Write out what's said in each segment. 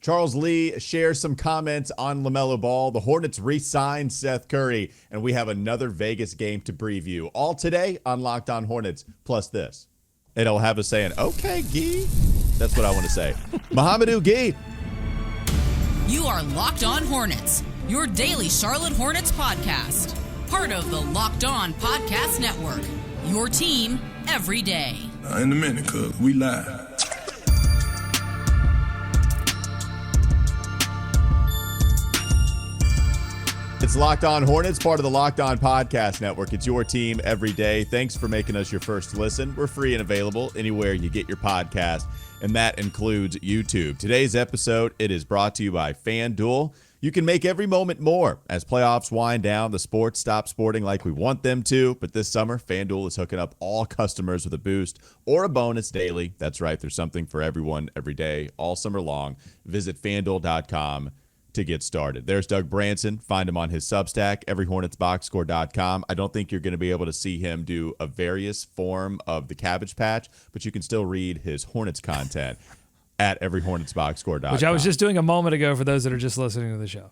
Charles Lee shares some comments on LaMelo Ball. The Hornets re-signed Seth Curry, and we have another Vegas game to preview. All today on Locked On Hornets, plus this. It'll have us saying, okay, Gee. That's what I want to say. Mohamedou Gee. You are Locked On Hornets, your daily Charlotte Hornets podcast. Part of the Locked On Podcast Network, your team every day. In a minute, cuz we live. It's Locked On Hornets, part of the Locked On Podcast Network. It's your team every day. Thanks for making us your first listen. We're free and available anywhere you get your podcast, and that includes YouTube. Today's episode, it is brought to you by FanDuel. You can make every moment more. As playoffs wind down, the sports stop sporting like we want them to, but this summer, FanDuel is hooking up all customers with a boost or a bonus daily. That's right, there's something for everyone every day, all summer long. Visit FanDuel.com to get started. There's Doug Branson. Find him on his Substack, everyhornetsboxscore.com. I don't think you're going to be able to see him do a various form of the Cabbage Patch, but you can still read his Hornets content at everyhornetsboxscore.com. Which I was just doing a moment ago for those that are just listening to the show.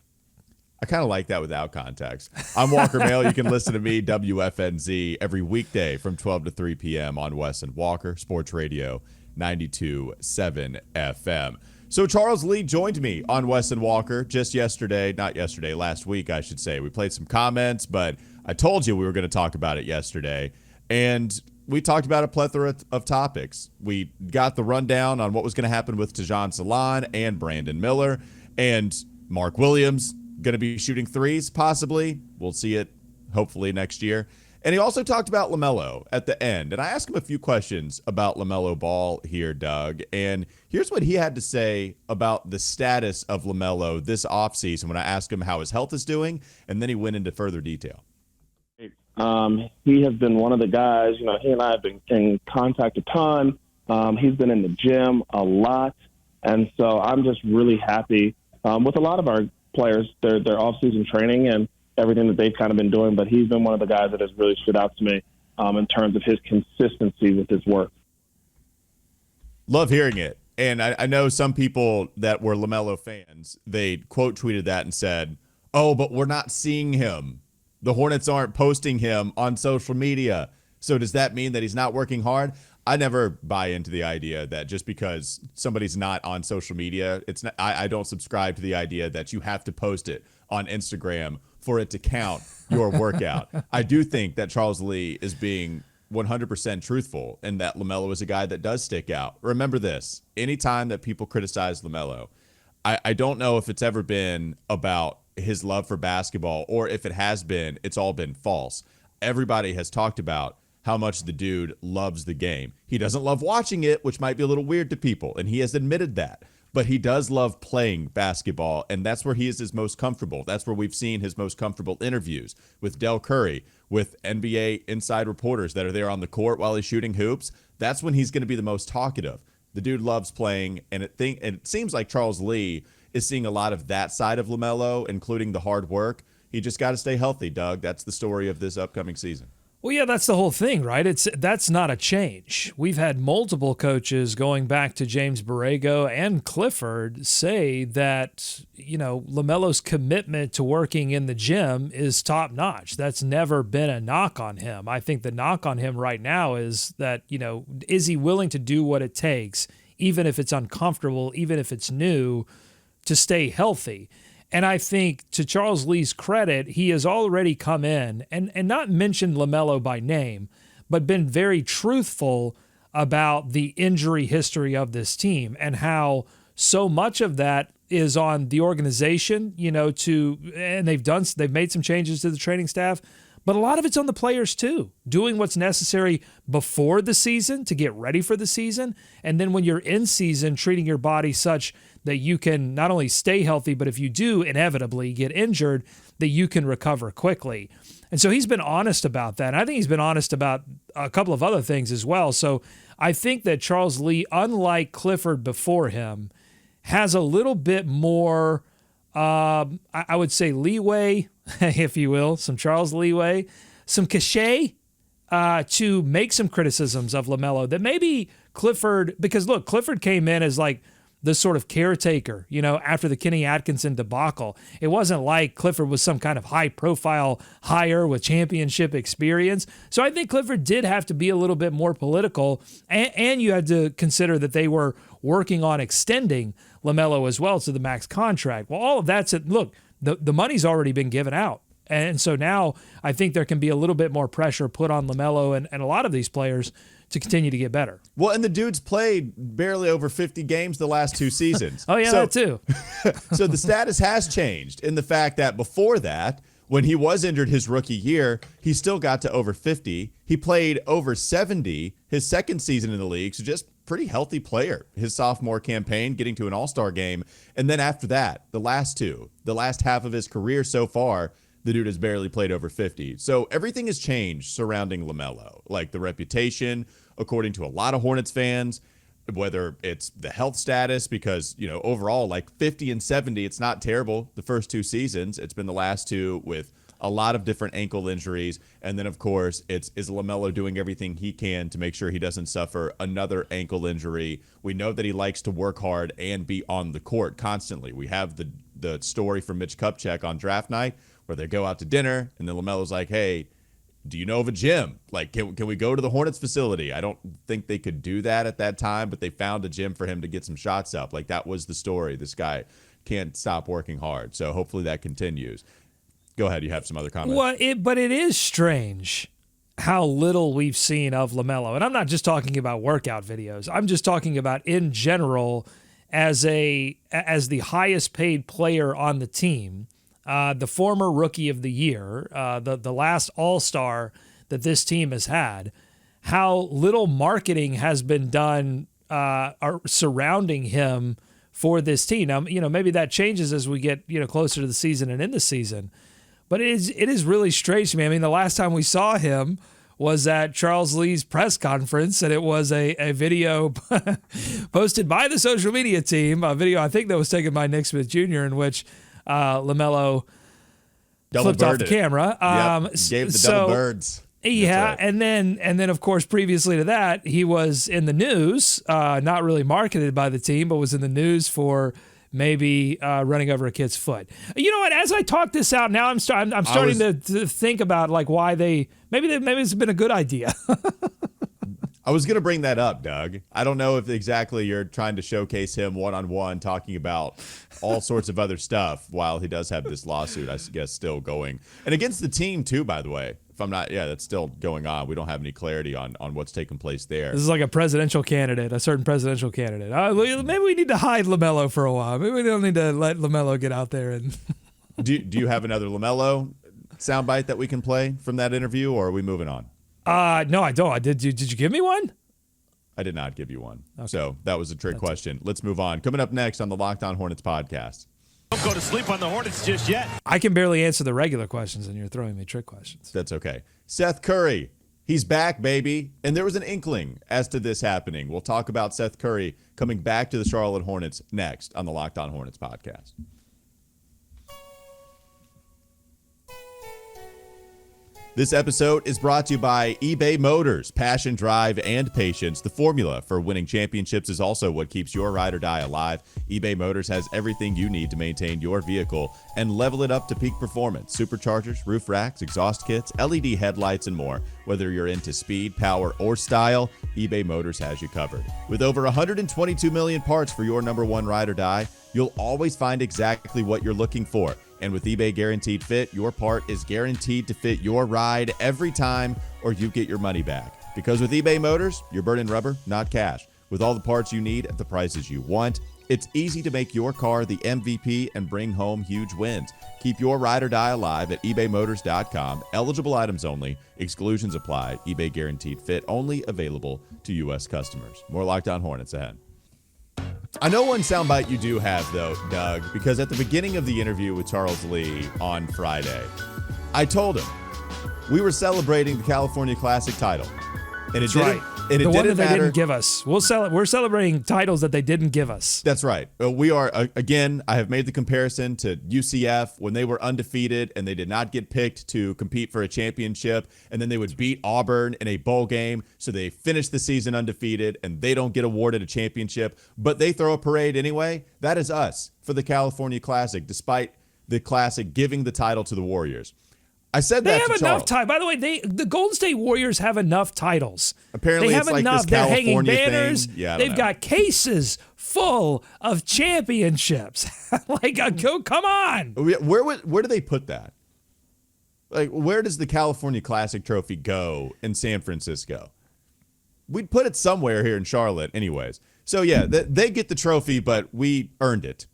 I kind of like that without context. I'm Walker Mail. You can listen to me, WFNZ, every weekday from 12 to 3 p.m. on Wes and Walker, Sports Radio 92.7 FM. So Charles Lee joined me on Wes and Walker last week, I should say. We played some comments, but I told you we were going to talk about it yesterday. And we talked about a plethora of topics. We got the rundown on what was going to happen with Tajon Salon and Brandon Miller, and Mark Williams going to be shooting threes, possibly. We'll see it hopefully next year. And he also talked about LaMelo at the end. And I asked him a few questions about LaMelo Ball here, Doug. And here's what he had to say about the status of LaMelo this offseason when I asked him how his health is doing. And then he went into further detail. He has been one of the guys, he and I have been in contact a ton. He's been in the gym a lot. And so I'm just really happy with a lot of our players, their off-season training and everything that they've kind of been doing, but he's been one of the guys that has really stood out to me in terms of his consistency with his work. Love hearing it. And I know some people that were LaMelo fans, they quote tweeted that and said, oh, but we're not seeing him. The Hornets aren't posting him on social media. So does that mean that he's not working hard? I never buy into the idea that just because somebody's not on social media, it's not, I don't subscribe to the idea that you have to post it on Instagram for it to count your workout. I do think that Charles Lee is being 100% truthful and that LaMelo is a guy that does stick out. Remember this, anytime that people criticize LaMelo, I don't know if it's ever been about his love for basketball, or if it has been, it's all been false. Everybody has talked about how much the dude loves the game. He doesn't love watching it, which might be a little weird to people, and he has admitted that. But he does love playing basketball, and that's where he is his most comfortable. That's where we've seen his most comfortable interviews with Del Curry, with NBA inside reporters that are there on the court while he's shooting hoops. That's when he's going to be the most talkative. The dude loves playing, and it seems like Charles Lee is seeing a lot of that side of LaMelo, including the hard work. He just got to stay healthy, Doug. That's the story of this upcoming season. Well, yeah, that's the whole thing, right? That's not a change. We've had multiple coaches going back to James Borrego and Clifford say that, LaMelo's commitment to working in the gym is top notch. That's never been a knock on him. I think the knock on him right now is that, is he willing to do what it takes, even if it's uncomfortable, even if it's new, to stay healthy? And I think, to Charles Lee's credit, he has already come in and not mentioned LaMelo by name, but been very truthful about the injury history of this team and how so much of that is on the organization, and they've made some changes to the training staff, but a lot of it's on the players too, doing what's necessary before the season to get ready for the season. And then when you're in season, treating your body such that you can not only stay healthy, but if you do inevitably get injured, that you can recover quickly. And so he's been honest about that. And I think he's been honest about a couple of other things as well. So I think that Charles Lee, unlike Clifford before him, has a little bit more, I would say, leeway, if you will, some Charles leeway, some cachet to make some criticisms of LaMelo that maybe Clifford, because look, Clifford came in as like the sort of caretaker, after the Kenny Atkinson debacle. It wasn't like Clifford was some kind of high-profile hire with championship experience. So I think Clifford did have to be a little bit more political, and you had to consider that they were working on extending LaMelo as well to the max contract. Well, all of that's it. Look, the money's already been given out. And so now I think there can be a little bit more pressure put on LaMelo and a lot of these players to continue to get better. Well, and the dude's played barely over 50 games the last 2 seasons. Oh, yeah, that too. So the status has changed in the fact that before that, when he was injured his rookie year, he still got to over 50. He played over 70 his second season in the league, so just pretty healthy player. His sophomore campaign, getting to an all-star game. And then after that, the last half of his career so far, the dude has barely played over 50. So everything has changed surrounding LaMelo. Like the reputation, according to a lot of Hornets fans, whether it's the health status, because, overall, like 50 and 70, it's not terrible the first 2 seasons. It's been the last 2 with a lot of different ankle injuries. And then, of course, is LaMelo doing everything he can to make sure he doesn't suffer another ankle injury? We know that he likes to work hard and be on the court constantly. We have the story from Mitch Kupchak on draft night, where they go out to dinner, and then LaMelo's like, hey, do you know of a gym? Like, can we go to the Hornets facility? I don't think they could do that at that time, but they found a gym for him to get some shots up. Like, that was the story. This guy can't stop working hard. So hopefully that continues. Go ahead. You have some other comments. Well, but it is strange how little we've seen of LaMelo. And I'm not just talking about workout videos. I'm just talking about in general as the highest paid player on the team. The former Rookie of the Year, the last All-Star that this team has had, how little marketing has been done surrounding him for this team. Now, maybe that changes as we get closer to the season and in the season, but it is really strange to me. I mean, the last time we saw him was at Charles Lee's press conference, and it was a video posted by the social media team, a video I think that was taken by Nick Smith Jr., in which LaMelo flipped off the camera. Gave the double birds. Yeah, right. and then of course previously to that he was in the news, not really marketed by the team, but was in the news for maybe running over a kid's foot. You know what? As I talk this out now, I'm starting to think about like why maybe it's been a good idea. I was going to bring that up, Doug. I don't know if exactly you're trying to showcase him one-on-one, talking about all sorts of other stuff while he does have this lawsuit, I guess, still going. And against the team, too, by the way. If I'm not, that's still going on. We don't have any clarity on what's taking place there. This is like a certain presidential candidate. Maybe we need to hide LaMelo for a while. Maybe we don't need to let LaMelo get out there. And Do you have another LaMelo soundbite that we can play from that interview, or are we moving on? No, I don't. Did you give me one? I did not give you one. Okay. So that was a trick question. Let's move on. Coming up next on the Locked On Hornets podcast. Don't go to sleep on the Hornets just yet. I can barely answer the regular questions, and you're throwing me trick questions. That's okay. Seth Curry, he's back, baby. And there was an inkling as to this happening. We'll talk about Seth Curry coming back to the Charlotte Hornets next on the Locked On Hornets podcast. This episode is brought to you by eBay Motors. Passion, drive, and patience. The formula for winning championships is also what keeps your ride or die alive. eBay Motors has everything you need to maintain your vehicle and level it up to peak performance. Superchargers, roof racks, exhaust kits, LED headlights, and more. Whether you're into speed, power, or style, eBay Motors has you covered. With over 122 million parts for your number one ride or die, you'll always find exactly what you're looking for. And with eBay Guaranteed Fit, your part is guaranteed to fit your ride every time, or you get your money back. Because with eBay Motors, you're burning rubber, not cash. With all the parts you need at the prices you want, it's easy to make your car the MVP and bring home huge wins. Keep your ride or die alive at ebaymotors.com. Eligible items only. Exclusions apply. eBay Guaranteed Fit only available to U.S. customers. More Locked On Hornets ahead. I know one soundbite you do have, though, Doug, because at the beginning of the interview with Charles Lee on Friday, I told him we were celebrating the California Classic title. And And the it one that didn't they matter. didn't give us. We're celebrating titles that they didn't give us. That's right. We are, again, I have made the comparison to UCF when they were undefeated and they did not get picked to compete for a championship, and then they would beat Auburn in a bowl game, so they finish the season undefeated and they don't get awarded a championship, but they throw a parade anyway. That is us for the California Classic, despite the Classic giving the title to the Warriors. I said They that have to enough Charles. time. By the way, the Golden State Warriors have enough titles. Apparently they have it's like enough. this They're hanging California banners. thing. Yeah, I don't They've know. got cases full of championships. Come on. Where do they put that? Like, where does the California Classic trophy go in San Francisco? We'd put it somewhere here in Charlotte anyways. So, yeah, they get the trophy, but we earned it.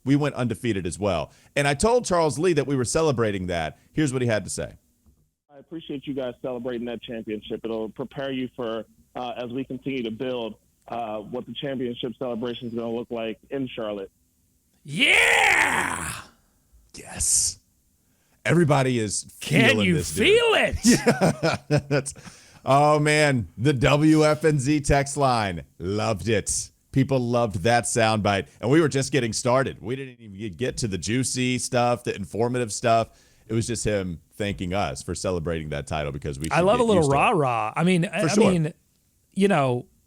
We went undefeated as well. And I told Charles Lee that we were celebrating that. Here's what he had to say. I appreciate you guys celebrating that championship. It'll prepare you for, as we continue to build, what the championship celebration is going to look like in Charlotte. Yeah. Yes. Everybody is feeling Can you this, dude. feel it? That's, oh, man, the WFNZ text line. Loved it. People loved that soundbite, and we were just getting started. We didn't even get to the juicy stuff, the informative stuff. It was just him thanking us for celebrating that title because we. I love a little used to it. rah-rah. I mean,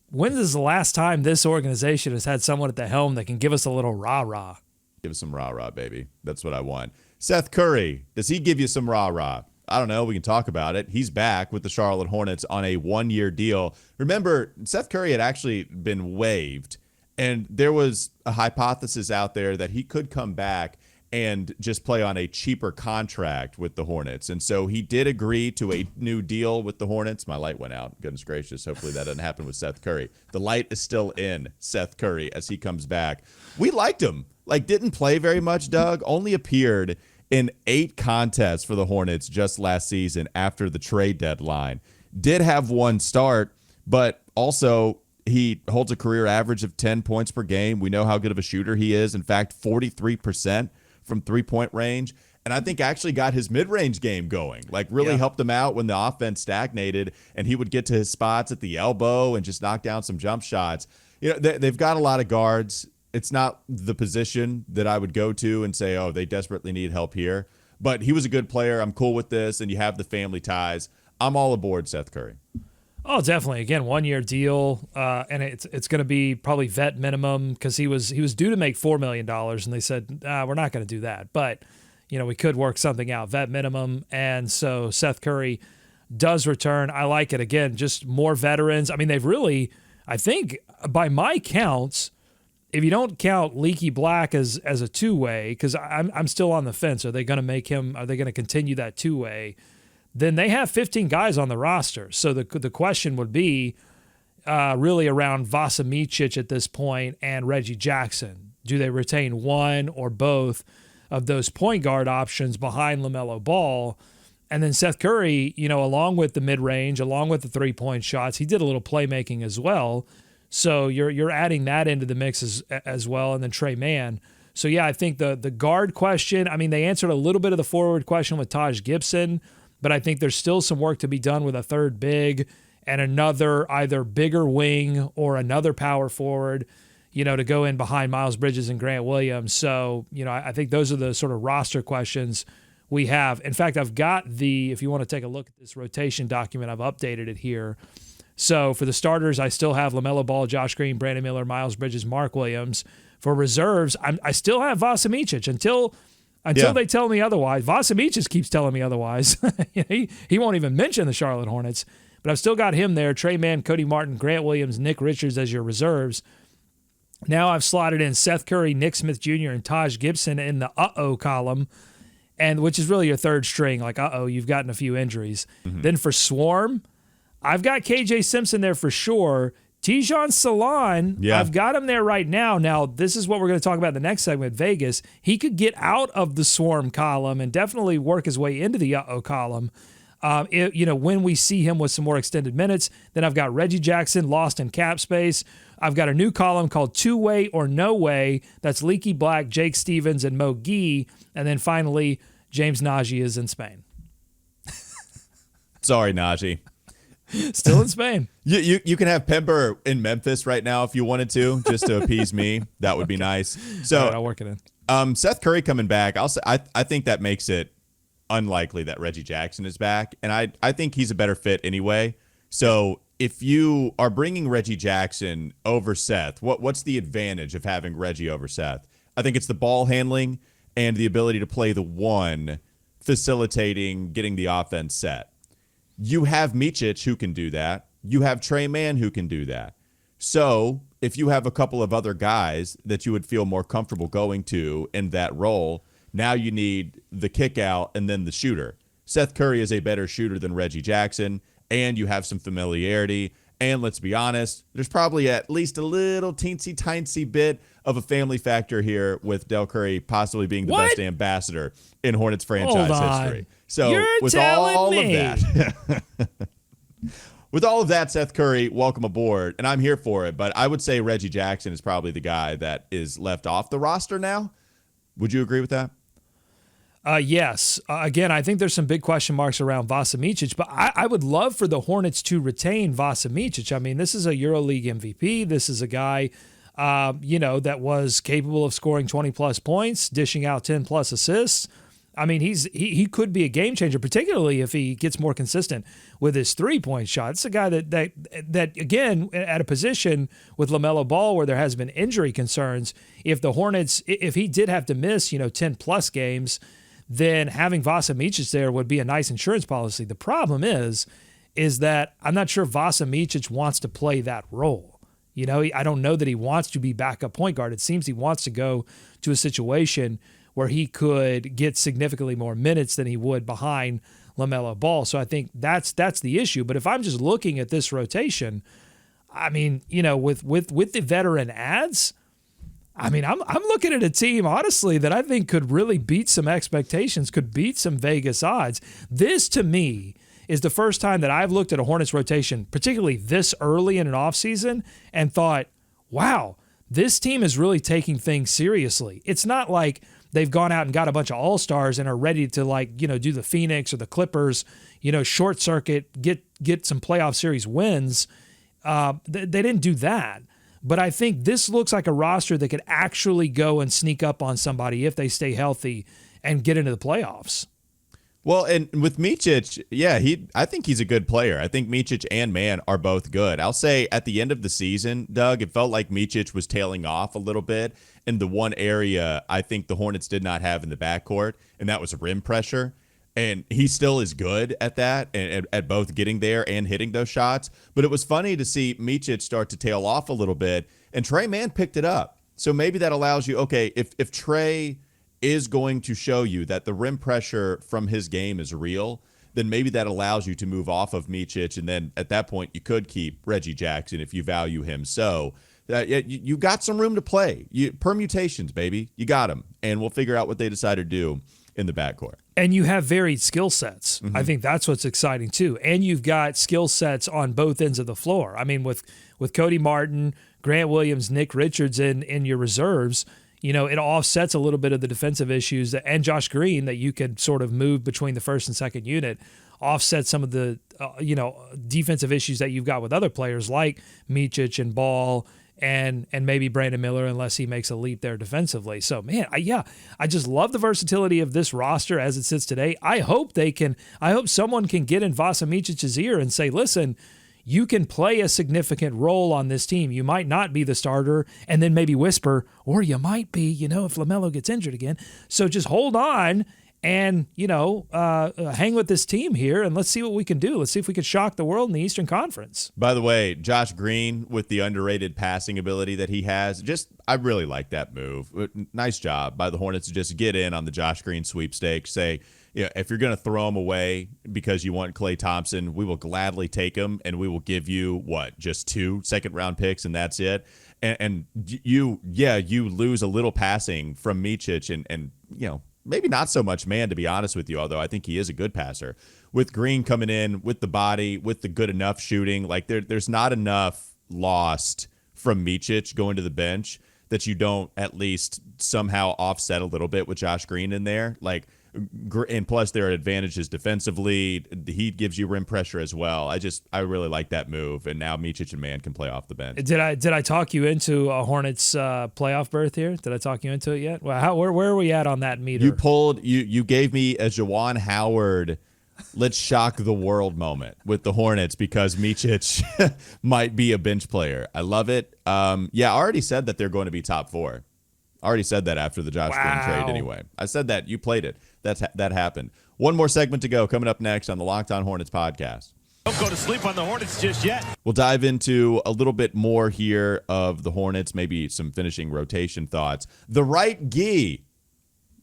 when is the last time this organization has had someone at the helm that can give us a little rah-rah? Give us some rah-rah, baby. That's what I want. Seth Curry, does he give you some rah-rah? I don't know. We can talk about it. He's back with the Charlotte Hornets on a one-year deal. Remember, Seth Curry had actually been waived, and there was a hypothesis out there that he could come back and just play on a cheaper contract with the Hornets. And so he did agree to a new deal with the Hornets. My light went out. Goodness gracious. Hopefully that doesn't happen with Seth Curry. The light is still in Seth Curry as he comes back. We liked him. Didn't play very much, Doug. Only appeared in 8 contests for the Hornets just last season after the trade deadline. Did have one start, but also he holds a career average of 10 points per game. We know how good of a shooter he is. In fact, 43% from three-point range. And I think actually got his mid-range game going, really helped him out when the offense stagnated and he would get to his spots at the elbow and just knock down some jump shots. They've got a lot of guards. It's not the position that I would go to and say, oh, they desperately need help here. But he was a good player. I'm cool with this, and you have the family ties. I'm all aboard Seth Curry. Oh, definitely. Again, 1-year deal, and it's going to be probably vet minimum because he was due to make $4 million, and they said, we're not going to do that. But, we could work something out, vet minimum. And so Seth Curry does return. I like it. Again, just more veterans. I mean, they've really, I think, by my counts, if you don't count Leaky Black as a two-way, because I'm still on the fence, are they going to continue that two-way? Then they have 15 guys on the roster. So the question would be really around Vasiljevic at this point and Reggie Jackson. Do they retain one or both of those point guard options behind LaMelo Ball? And then Seth Curry, along with the mid-range, along with the three-point shots, he did a little playmaking as well. So you're adding that into the mix as well, and then Trey Mann. So, yeah, I think the guard question, I mean, they answered a little bit of the forward question with Taj Gibson, but I think there's still some work to be done with a third big and another either bigger wing or another power forward, to go in behind Miles Bridges and Grant Williams. So, I think those are the sort of roster questions we have. In fact, I've got if you want to take a look at this rotation document, I've updated it here. So for the starters, I still have LaMelo Ball, Josh Green, Brandon Miller, Miles Bridges, Mark Williams. For reserves, I still have Vasiljevic until they tell me otherwise. Vasiljevic keeps telling me otherwise. He won't even mention the Charlotte Hornets. But I've still got him there, Trey Mann, Cody Martin, Grant Williams, Nick Richards as your reserves. Now I've slotted in Seth Curry, Nick Smith Jr., and Taj Gibson in the uh-oh column, and which is really your third string. You've gotten a few injuries. Mm-hmm. Then for Swarm, I've got KJ Simpson there for sure. Tijon Salon, I've got him there right now. Now, this is what we're going to talk about in the next segment, Vegas. He could get out of the Swarm column and definitely work his way into the uh-oh column. When we see him with some more extended minutes. Then I've got Reggie Jackson lost in cap space. I've got a new column called Two-Way or No Way. That's Leaky Black, Jake Stevens, and Mo Gee. And then finally, James Najee is in Spain. Sorry, Najee. Still in Spain. You can have Pember in Memphis right now if you wanted to, just to appease me. That would be nice. So All right, I'll work it in. Seth Curry coming back, I think that makes it unlikely that Reggie Jackson is back, and I think he's a better fit anyway. So if you are bringing Reggie Jackson over Seth, what's the advantage of having Reggie over Seth? I think it's the ball handling and the ability to play the one, facilitating, getting the offense set. You have Micic who can do that. You have Trey Mann who can do that. So if you have a couple of other guys that you would feel more comfortable going to in that role, now you need the kick out and then the shooter. Seth Curry is a better shooter than Reggie Jackson, and you have some familiarity. And let's be honest, there's probably at least a little teensy-tiny bit of a family factor here with Del Curry possibly being the best ambassador in Hornets franchise history. So You're with telling all me. of that, with all of that, Seth Curry, welcome aboard, and I'm here for it. But I would say Reggie Jackson is probably the guy that is left off the roster now. Would you agree with that? Yes. Again, I think there's some big question marks around Vasa Micic, but I would love for the Hornets to retain Vasa Micic. I mean, this is a EuroLeague MVP. This is a guy, that was capable of scoring 20-plus points, dishing out 10-plus assists. I mean, he could be a game changer, particularly if he gets more consistent with his three-point shot. It's a guy that again, at a position with LaMelo Ball where there has been injury concerns, if the Hornets, if he did have to miss, 10-plus games, then having Vasa Micic there would be a nice insurance policy. The problem is that I'm not sure Vasa Micic wants to play that role. I don't know that he wants to be backup point guard. It seems he wants to go to a situation where he could get significantly more minutes than he would behind LaMelo Ball. So I think that's the issue. But if I'm just looking at this rotation, I mean, with the veteran adds, I mean, I'm looking at a team, honestly, that I think could really beat some expectations, could beat some Vegas odds. This, to me, is the first time that I've looked at a Hornets rotation, particularly this early in an offseason, and thought, wow, this team is really taking things seriously. It's not like they've gone out and got a bunch of all-stars and are ready to do the Phoenix or the Clippers, short circuit, get some playoff series wins. They didn't do that. But I think this looks like a roster that could actually go and sneak up on somebody if they stay healthy and get into the playoffs. Well, and with Micic, I think he's a good player. I think Micic and Mann are both good. I'll say at the end of the season, Doug, it felt like Micic was tailing off a little bit in the one area I think the Hornets did not have in the backcourt, and that was rim pressure. And he still is good at that, and at both getting there and hitting those shots. But it was funny to see Micic start to tail off a little bit, and Trey Mann picked it up. So maybe that allows you, okay, if Trey is going to show you that the rim pressure from his game is real, then maybe that allows you to move off of Micic, and then at that point you could keep Reggie Jackson if you value him. So you got some room to play. Permutations, baby. You got them, and we'll figure out what they decide to do in the backcourt. And you have varied skill sets. Mm-hmm. I think that's what's exciting too. And you've got skill sets on both ends of the floor. I mean, with Cody Martin, Grant Williams, Nick Richards in your reserves, it offsets a little bit of the defensive issues, and Josh Green that you could sort of move between the first and second unit, offset some of the defensive issues that you've got with other players like Micic and Ball and maybe Brandon Miller, unless he makes a leap there defensively. So, man, I just love the versatility of this roster as it sits today. I hope someone can get in Vasa Micic's ear and say, listen, you can play a significant role on this team. You might not be the starter, and then maybe whisper, or you might be, if LaMelo gets injured again. So just hold on and, hang with this team here, and let's see what we can do. Let's see if we can shock the world in the Eastern Conference. By the way, Josh Green, with the underrated passing ability that he has, I really like that move. Nice job by the Hornets to just get in on the Josh Green sweepstakes. Say, if you're going to throw him away because you want Klay Thompson, we will gladly take him, and we will give you, just 2 second-round picks, and that's it. And you lose a little passing from Micic and maybe not so much Mann, to be honest with you, although I think he is a good passer. With Green coming in, with the body, with the good enough shooting, there's not enough lost from Micic going to the bench that you don't at least somehow offset a little bit with Josh Green in there. And plus, there are advantages defensively. The Heat gives you rim pressure as well. I really like that move. And now Micic and Mann can play off the bench. Did I talk you into a Hornets playoff berth here? Did I talk you into it yet? Well, where are we at on that meter? You gave me a Juwan Howard, let's shock the world moment with the Hornets because Micic might be a bench player. I love it. I already said that they're going to be top 4. I already said that after the Josh Green trade anyway. I said that. You played it. That happened. One more segment to go coming up next on the Locked On Hornets podcast. Don't go to sleep on the Hornets just yet. We'll dive into a little bit more here of the Hornets, maybe some finishing rotation thoughts. The right gi.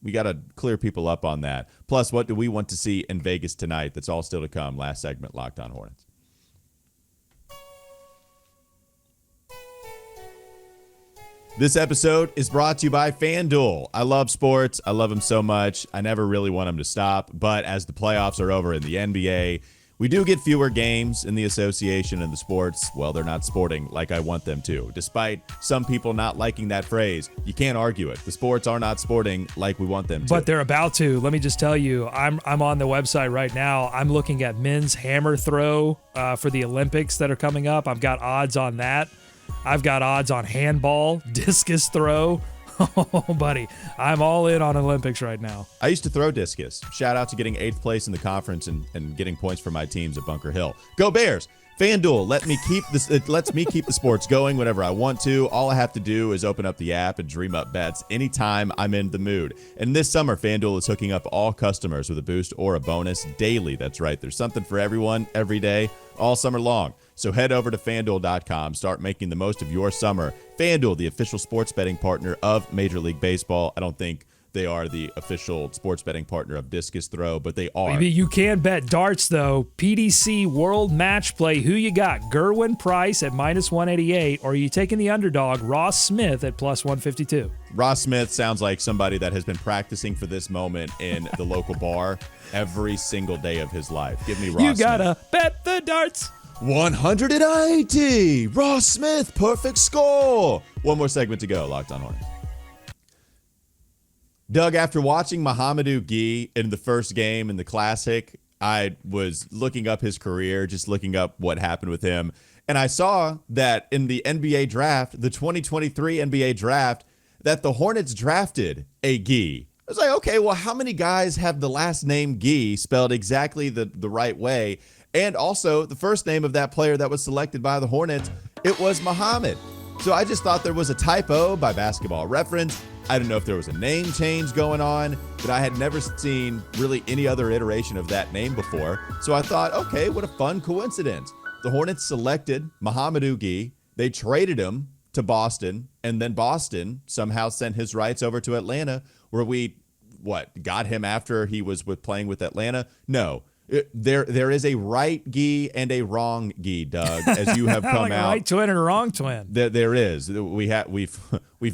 We got to clear people up on that. Plus, what do we want to see in Vegas tonight? That's all still to come. Last segment, Locked On Hornets. This episode is brought to you by FanDuel. I love sports. I love them so much. I never really want them to stop. But as the playoffs are over in the NBA, we do get fewer games in the association and the sports. Well, they're not sporting like I want them to. Despite some people not liking that phrase, you can't argue it. The sports are not sporting like we want them to. But they're about to. Let me just tell you, I'm on the website right now. I'm looking at men's hammer throw for the Olympics that are coming up. I've got odds on that. I've got odds on handball, discus throw. Oh, buddy, I'm all in on Olympics right now. I used to throw discus. Shout out to getting 8th place in the conference and getting points for my teams at Bunker Hill. Go Bears! FanDuel, it lets me keep the sports going whenever I want to. All I have to do is open up the app and dream up bets anytime I'm in the mood. And this summer, FanDuel is hooking up all customers with a boost or a bonus daily. That's right. There's something for everyone, every day, all summer long. So head over to FanDuel.com. Start making the most of your summer. FanDuel, the official sports betting partner of Major League Baseball. I don't think they are the official sports betting partner of discus throw, but they are. Maybe you can bet darts, though. PDC World Match Play. Who you got? Gerwin Price at -188, or are you taking the underdog, Ross Smith, at +152? Ross Smith sounds like somebody that has been practicing for this moment in the local bar every single day of his life. Give me Ross Smith. You gotta bet the darts. 180. Ross Smith, perfect score. One more segment to go. Locked On Hornets. Doug, after watching Mahamadou Gueye in the first game in the Classic, I was looking up his career, just looking up what happened with him. And I saw that in the NBA draft, the 2023 NBA draft, that the Hornets drafted a Gueye. I was like, okay, well, how many guys have the last name Gueye spelled exactly the right way? And also, the first name of that player that was selected by the Hornets, it was Muhammad. So I just thought there was a typo by Basketball Reference. I didn't know if there was a name change going on, but I had never seen really any other iteration of that name before. So I thought, okay, what a fun coincidence. The Hornets selected Mahamadou Gueye. They traded him to Boston, and then Boston somehow sent his rights over to Atlanta, where we, got him after he was playing with Atlanta? No. There is a right Gueye and a wrong Gueye, Doug, as you have come like out. A right twin and a wrong twin. There is. We've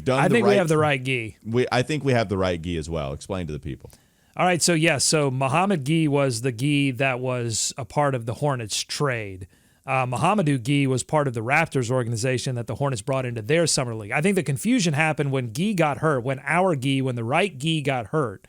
done. I think we have the right Gueye. I think we have the right Gueye as well. Explain to the people. All right. So Muhammad Gueye was the Gueye that was a part of the Hornets trade. Mahamadou Gueye was part of the Raptors organization that the Hornets brought into their summer league. I think the confusion happened when Gueye got hurt, when the right Gueye got hurt.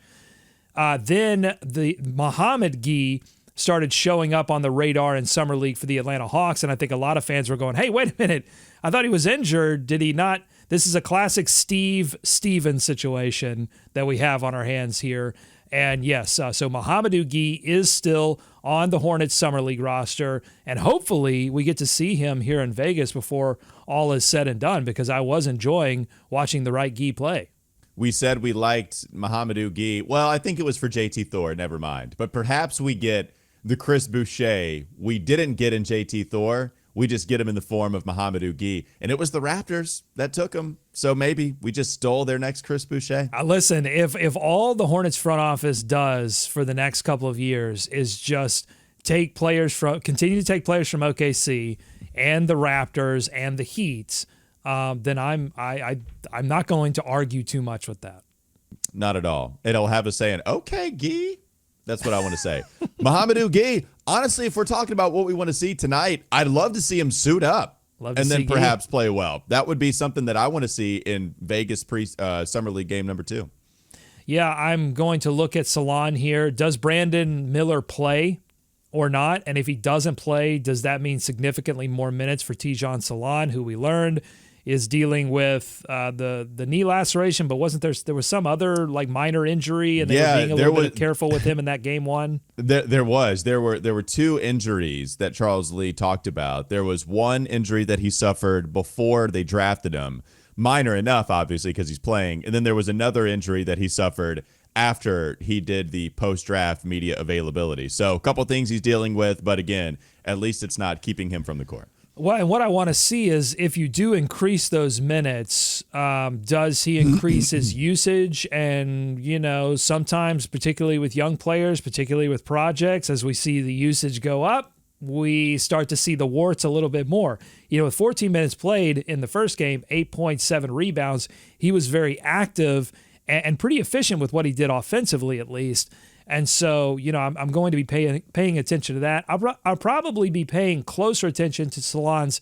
Then the Muhammad Gueye started showing up on the radar in summer league for the Atlanta Hawks, and I think a lot of fans were going, hey, wait a minute, I thought he was injured. Did he not? This is a classic Steve Stevens situation that we have on our hands here. And yes, so Mahamadou Gueye is still on the Hornets summer league roster, and hopefully we get to see him here in Vegas before all is said and done, because I was enjoying watching the right Gueye play. We said we liked Mahamadou Gueye. Well, I think it was for JT Thor, never mind. But perhaps we get the Chris Boucher we didn't get in JT Thor. We just get him in the form of Mahamadou Gueye. And it was the Raptors that took him. So maybe we just stole their next Chris Boucher. Listen, if all the Hornets front office does for the next couple of years is just continue to take players from OKC and the Raptors and the Heat, then I'm not going to argue too much with that. Not at all. It'll have us saying, okay, Gueye. That's what I want to say. Mahamadou Gueye, honestly, if we're talking about what we want to see tonight, I'd love to see him suit up and then perhaps play well. That would be something that I want to see in Vegas summer league game number 2. Yeah, I'm going to look at Salon here. Does Brandon Miller play or not? And if he doesn't play, does that mean significantly more minutes for Tijon Salon, who we learned is dealing with the knee laceration, but wasn't there was some other like minor injury, and they were being a little bit careful with him in that game one? There were two injuries that Charles Lee talked about. There was one injury that he suffered before they drafted him, minor enough, obviously, because he's playing, and then there was another injury that he suffered after he did the post-draft media availability. So a couple things he's dealing with, but again, at least it's not keeping him from the court. Well, and what I want to see is if you do increase those minutes, does he increase his usage? And, you know, sometimes, particularly with young players, particularly with projects, as we see the usage go up, we start to see the warts a little bit more. You know, with 14 minutes played in the first game, 8.7 rebounds, he was very active and pretty efficient with what he did offensively, at least. And so, you know, I'm going to be paying attention to that. I'll probably be paying closer attention to Salon's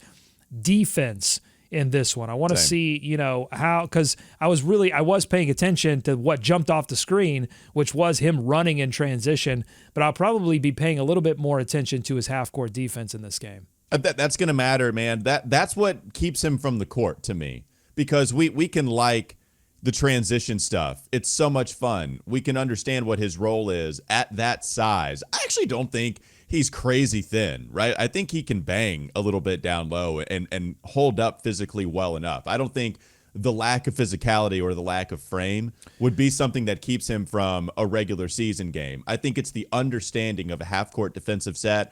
defense in this one. I want to see, you know, how, because I was paying attention to what jumped off the screen, which was him running in transition, but I'll probably be paying a little bit more attention to his half-court defense in this game. That's going to matter, man. That's what keeps him from the court to me, because we can like the transition stuff. It's so much fun. We can understand what his role is at that size. I actually don't think he's crazy thin, right? I think he can bang a little bit down low and hold up physically well enough. I don't think the lack of physicality or the lack of frame would be something that keeps him from a regular season game. I think it's the understanding of a half-court defensive set.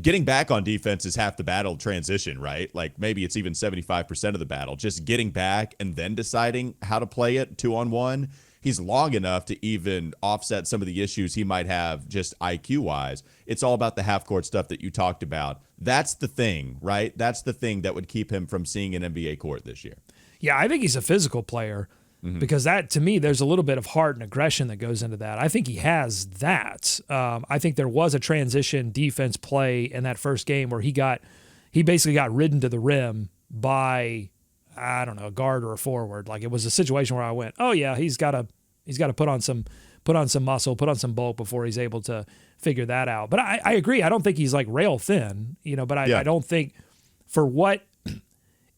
Getting back on defense is half the battle transition, right? Like maybe it's even 75% of the battle. Just getting back and then deciding how to play it 2-on-1. He's long enough to even offset some of the issues he might have just IQ-wise. It's all about the half-court stuff that you talked about. That's the thing, right? That's the thing that would keep him from seeing an NBA court this year. Yeah, I think he's a physical player. Because that, to me, there's a little bit of heart and aggression that goes into that. I think he has that. I think there was a transition defense play in that first game where he basically got ridden to the rim by, I don't know, a guard or a forward. Like it was a situation where I went, oh yeah, he's got to put on some muscle, put on some bulk before he's able to figure that out. But I agree. I don't think he's like rail thin, you know. But I don't think for what.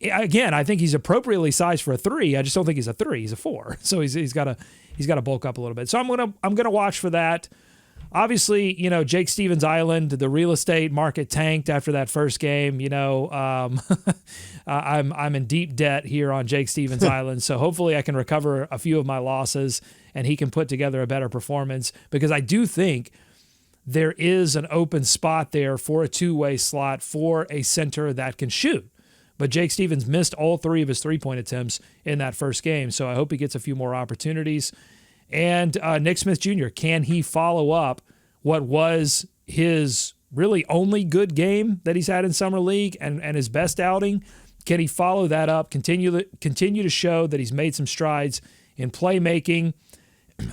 Again, I think he's appropriately sized for a 3. I just don't think he's a 3. He's a 4. So he's got to bulk up a little bit. So I'm gonna watch for that. Obviously, you know, Jake Stevens Island, the real estate market tanked after that first game. You know, I'm in deep debt here on Jake Stevens Island. So hopefully I can recover a few of my losses and he can put together a better performance, because I do think there is an open spot there for a two-way slot for a center that can shoot. But Jake Stevens missed all 3 of his three-point attempts in that first game, so I hope he gets a few more opportunities. And Nick Smith Jr., can he follow up what was his really only good game that he's had in Summer League and his best outing? Can he follow that up, continue to show that he's made some strides in playmaking?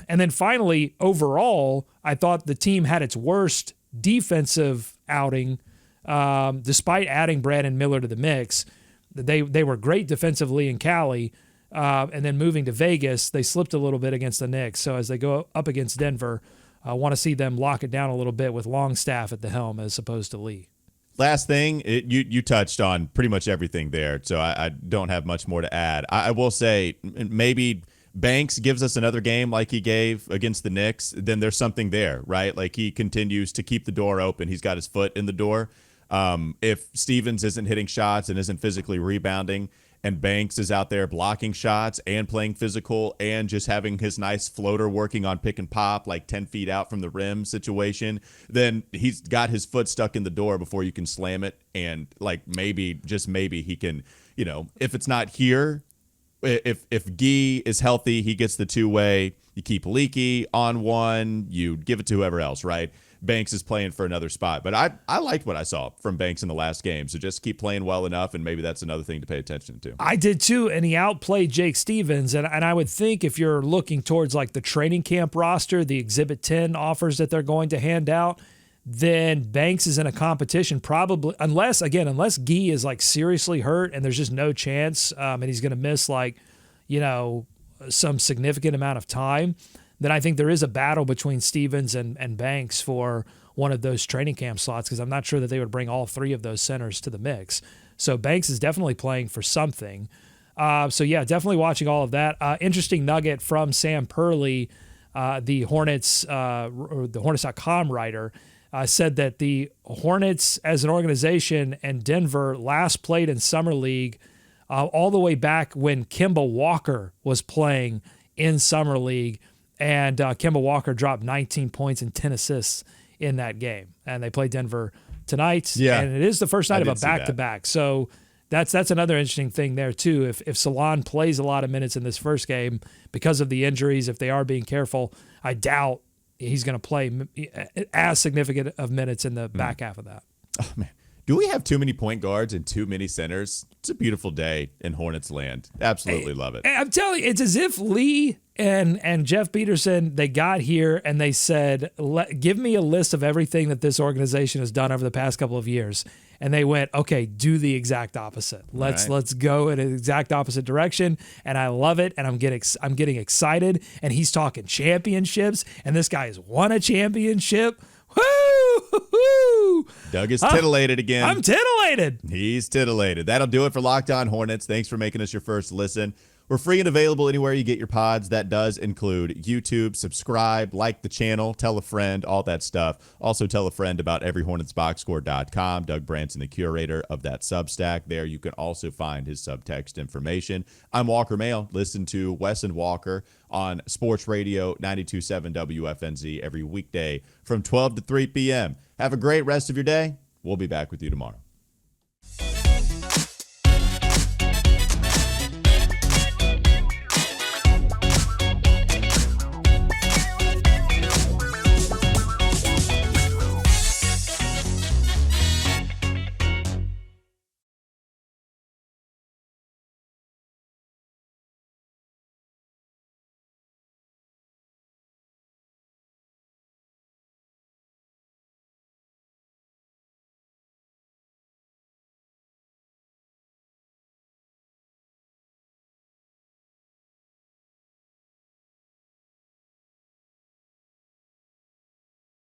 And then finally, overall, I thought the team had its worst defensive outing, despite adding Brandon Miller to the mix. They were great defensively in Cali, and then moving to Vegas, they slipped a little bit against the Knicks. So as they go up against Denver, I want to see them lock it down a little bit with Longstaff at the helm as opposed to Lee. Last thing, you touched on pretty much everything there, so I don't have much more to add. I will say maybe Banks gives us another game like he gave against the Knicks, then there's something there, right? Like he continues to keep the door open. He's got his foot in the door. If Stevens isn't hitting shots and isn't physically rebounding, and Banks is out there blocking shots and playing physical and just having his nice floater working on pick and pop like 10 feet out from the rim situation, then he's got his foot stuck in the door before you can slam it. And like maybe, just maybe he can, you know, if it's not here, if Guy is healthy, he gets the two-way. You keep Leaky on one, you give it to whoever else, right? Banks is playing for another spot. But I liked what I saw from Banks in the last game. So just keep playing well enough, and maybe that's another thing to pay attention to. I did too, and he outplayed Jake Stevens. And I would think if you're looking towards like the training camp roster, the Exhibit 10 offers that they're going to hand out, then Banks is in a competition probably, unless Guy is like seriously hurt and there's just no chance and he's going to miss like, you know, some significant amount of time, then I think there is a battle between Stevens and Banks for one of those training camp slots, because I'm not sure that they would bring all three of those centers to the mix. So Banks is definitely playing for something. So yeah, definitely watching all of that. Interesting nugget from Sam Purley, the Hornets, or the Hornets.com writer, said that the Hornets as an organization and Denver last played in Summer League all the way back when Kemba Walker was playing in Summer League, and Kemba Walker dropped 19 points and 10 assists in that game. And they play Denver tonight, and it is the first night of a back-to-back. So that's another interesting thing there too. If Salon plays a lot of minutes in this first game because of the injuries, if they are being careful, I doubt he's going to play as significant of minutes in the back half of that. Oh, man. Do we have too many point guards and too many centers? It's a beautiful day in Hornets land. Absolutely love it. I'm telling you, it's as if Lee and Jeff Peterson, they got here and they said, give me a list of everything that this organization has done over the past couple of years. And they went, okay, do the exact opposite. Let's go in an exact opposite direction. And I love it. And I'm getting excited. And he's talking championships. And this guy has won a championship. Woo! Doug is titillated again. I'm titillated. He's titillated. That'll do it for Locked On Hornets. Thanks for making us your first listen. We're free and available anywhere you get your pods. That does include YouTube. Subscribe, like the channel, tell a friend, all that stuff. Also tell a friend about everyhornetsboxscore.com. Doug Branson, the curator of that Substack. There you can also find his subtext information. I'm Walker Mail. Listen to Wes and Walker on Sports Radio 92.7 WFNZ every weekday from 12 to 3 p.m. Have a great rest of your day. We'll be back with you tomorrow.